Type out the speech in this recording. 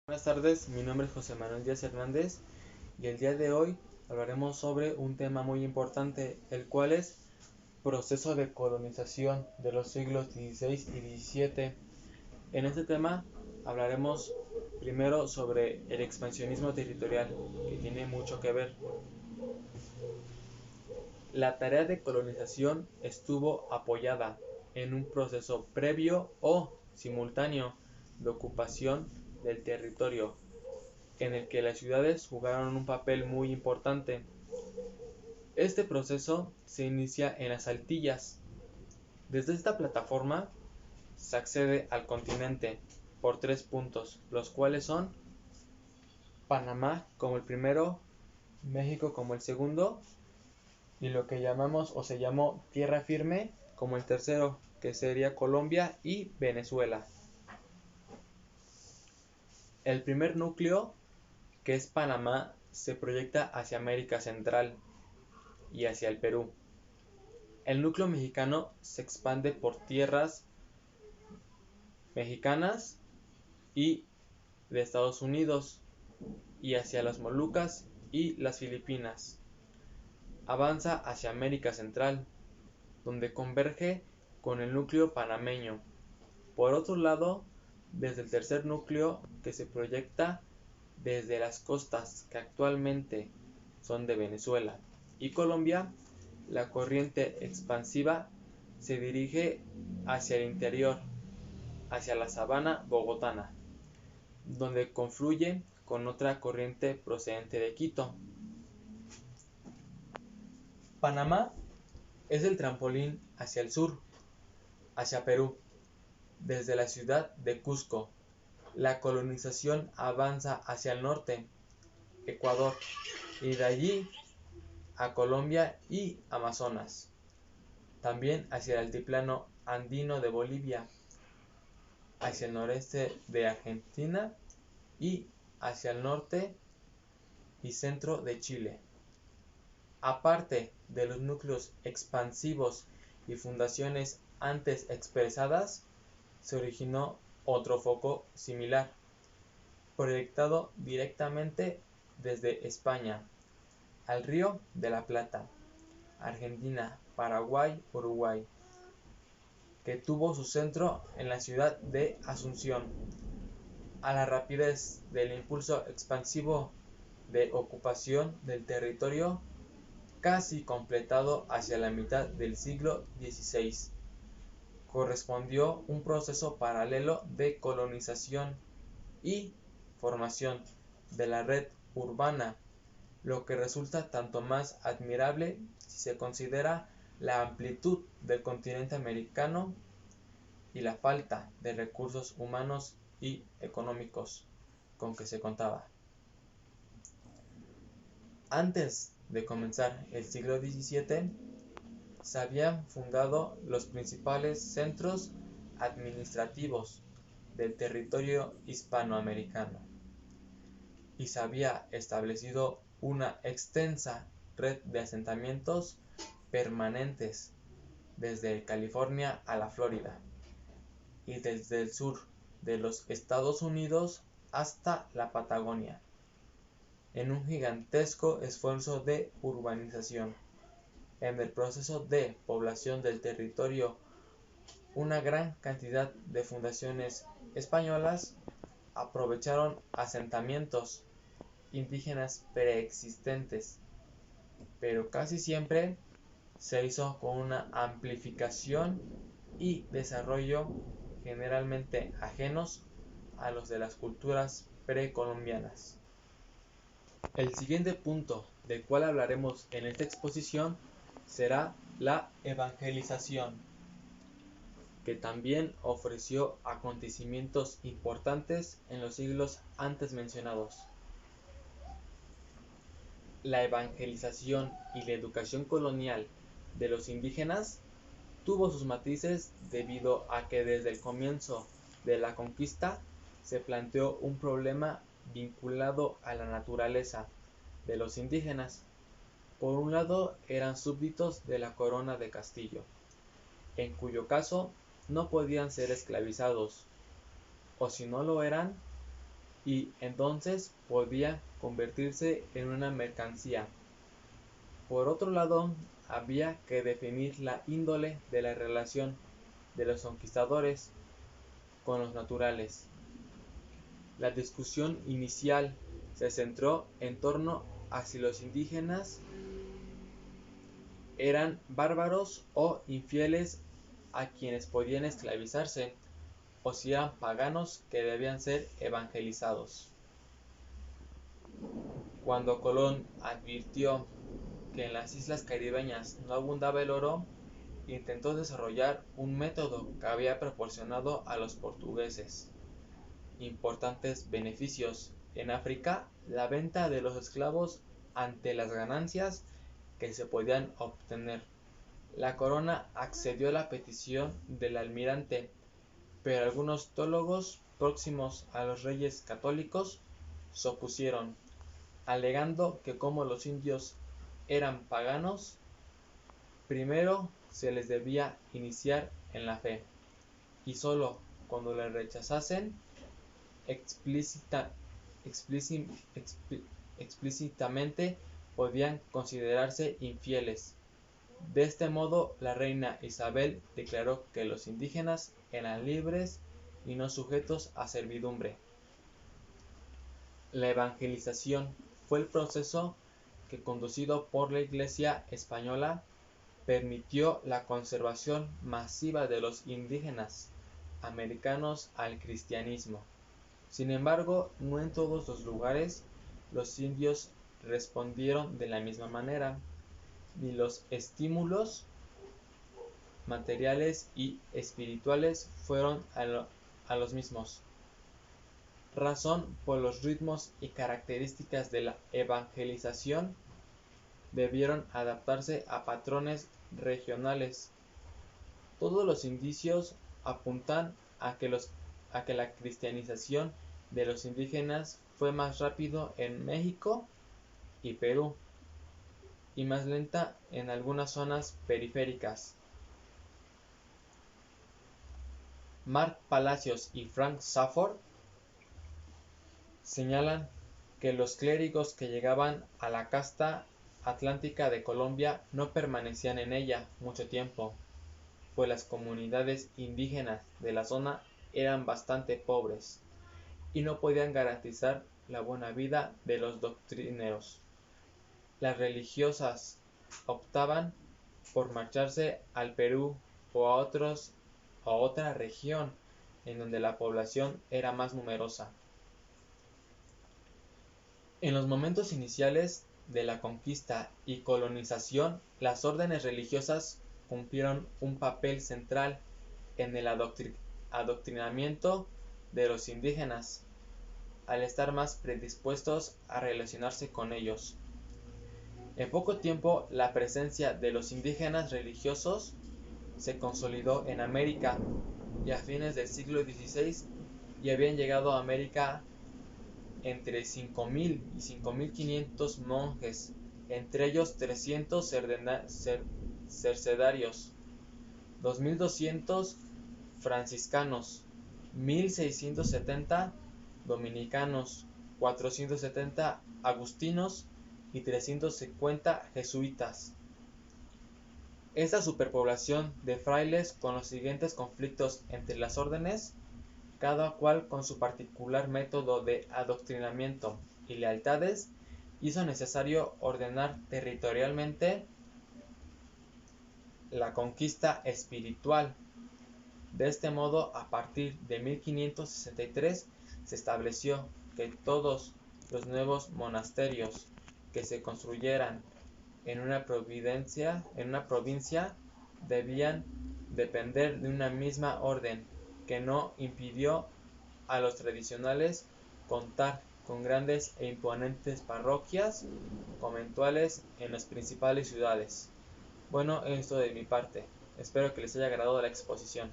Buenas tardes, mi nombre es José Manuel Díaz Hernández y el día de hoy hablaremos sobre un tema muy importante, el cual es proceso de colonización de los siglos XVI y XVII. En este tema hablaremos primero sobre el expansionismo territorial, que tiene mucho que ver. La tarea de colonización estuvo apoyada en un proceso previo o simultáneo de ocupación del territorio, en el que las ciudades jugaron un papel muy importante. Este proceso se inicia en las Antillas. Desde esta plataforma se accede al continente por 3 puntos, los cuales son Panamá como el primero, México como el segundo y lo que llamamos o se llamó tierra firme como el tercero, que sería Colombia y Venezuela. El primer núcleo, que es Panamá, se proyecta hacia América Central y hacia el Perú. El núcleo mexicano se expande por tierras mexicanas y de Estados Unidos y hacia las Molucas y las Filipinas. Avanza hacia América Central, donde converge con el núcleo panameño. Por otro lado, desde el tercer núcleo, que se proyecta desde las costas que actualmente son de Venezuela y Colombia, la corriente expansiva se dirige hacia el interior, hacia la sabana bogotana, donde confluye con otra corriente procedente de Quito. Panamá es el trampolín hacia el sur, hacia Perú. Desde la ciudad de Cusco, la colonización avanza hacia el norte, Ecuador, y de allí a Colombia y Amazonas. También hacia el altiplano andino de Bolivia, hacia el noreste de Argentina y hacia el norte y centro de Chile. Aparte de los núcleos expansivos y fundaciones antes expresadas, se originó otro foco similar, proyectado directamente desde España al Río de la Plata, Argentina, Paraguay, Uruguay, que tuvo su centro en la ciudad de Asunción. A la rapidez del impulso expansivo de ocupación del territorio, casi completado hacia la mitad del siglo XVI, correspondió un proceso paralelo de colonización y formación de la red urbana, lo que resulta tanto más admirable si se considera la amplitud del continente americano y la falta de recursos humanos y económicos con que se contaba. Antes de comenzar el siglo XVII, se habían fundado los principales centros administrativos del territorio hispanoamericano y se había establecido una extensa red de asentamientos permanentes desde California a la Florida y desde el sur de los Estados Unidos hasta la Patagonia, en un gigantesco esfuerzo de urbanización. En el proceso de población del territorio, una gran cantidad de fundaciones españolas aprovecharon asentamientos indígenas preexistentes, pero casi siempre se hizo con una amplificación y desarrollo generalmente ajenos a los de las culturas precolombianas. El siguiente punto del cual hablaremos en esta exposición será la evangelización, que también ofreció acontecimientos importantes en los siglos antes mencionados. La evangelización y la educación colonial de los indígenas tuvo sus matices debido a que desde el comienzo de la conquista se planteó un problema vinculado a la naturaleza de los indígenas. Por un lado eran súbditos de la corona de Castillo, en cuyo caso no podían ser esclavizados, o si no lo eran, y entonces podía convertirse en una mercancía. Por otro lado, había que definir la índole de la relación de los conquistadores con los naturales. La discusión inicial se centró en torno a si los indígenas eran bárbaros o infieles a quienes podían esclavizarse, o si eran paganos que debían ser evangelizados. Cuando Colón advirtió que en las islas caribeñas no abundaba el oro, intentó desarrollar un método que había proporcionado a los portugueses importantes beneficios. En África, la venta de los esclavos ante las ganancias que se podían obtener. La corona accedió a la petición del almirante, pero algunos teólogos próximos a los reyes católicos se opusieron, alegando que como los indios eran paganos, primero se les debía iniciar en la fe, y sólo cuando le rechazasen explícitamente podían considerarse infieles. De este modo, la reina Isabel declaró que los indígenas eran libres y no sujetos a servidumbre. La evangelización fue el proceso que, conducido por la Iglesia española, permitió la conservación masiva de los indígenas americanos al cristianismo. Sin embargo, no en todos los lugares los indios respondieron de la misma manera, ni los estímulos materiales y espirituales fueron a los mismos. Razón por los ritmos y características de la evangelización debieron adaptarse a patrones regionales. Todos los indicios apuntan a que la cristianización de los indígenas fue más rápido en México y Perú, y más lenta en algunas zonas periféricas. Mark Palacios y Frank Safford señalan que los clérigos que llegaban a la costa atlántica de Colombia no permanecían en ella mucho tiempo, pues las comunidades indígenas de la zona eran bastante pobres y no podían garantizar la buena vida de los doctrineros. Las religiosas optaban por marcharse al Perú o a otra región en donde la población era más numerosa. En los momentos iniciales de la conquista y colonización, las órdenes religiosas cumplieron un papel central en el adoctrinamiento de los indígenas, al estar más predispuestos a relacionarse con ellos. En poco tiempo, la presencia de los indígenas religiosos se consolidó en América, y a fines del siglo XVI ya habían llegado a América entre 5.000 y 5.500 monjes, entre ellos 300 cercedarios, 2.200 franciscanos, 1.670 dominicanos, 470 agustinos y 350 jesuitas. Esta superpoblación de frailes, con los siguientes conflictos entre las órdenes, cada cual con su particular método de adoctrinamiento y lealtades, hizo necesario ordenar territorialmente la conquista espiritual. De este modo, a partir de 1563 se estableció que todos los nuevos monasterios que se construyeran en una provincia debían depender de una misma orden, que no impidió a los tradicionales contar con grandes e imponentes parroquias conventuales en las principales ciudades. Bueno, esto de mi parte. Espero que les haya agradado la exposición.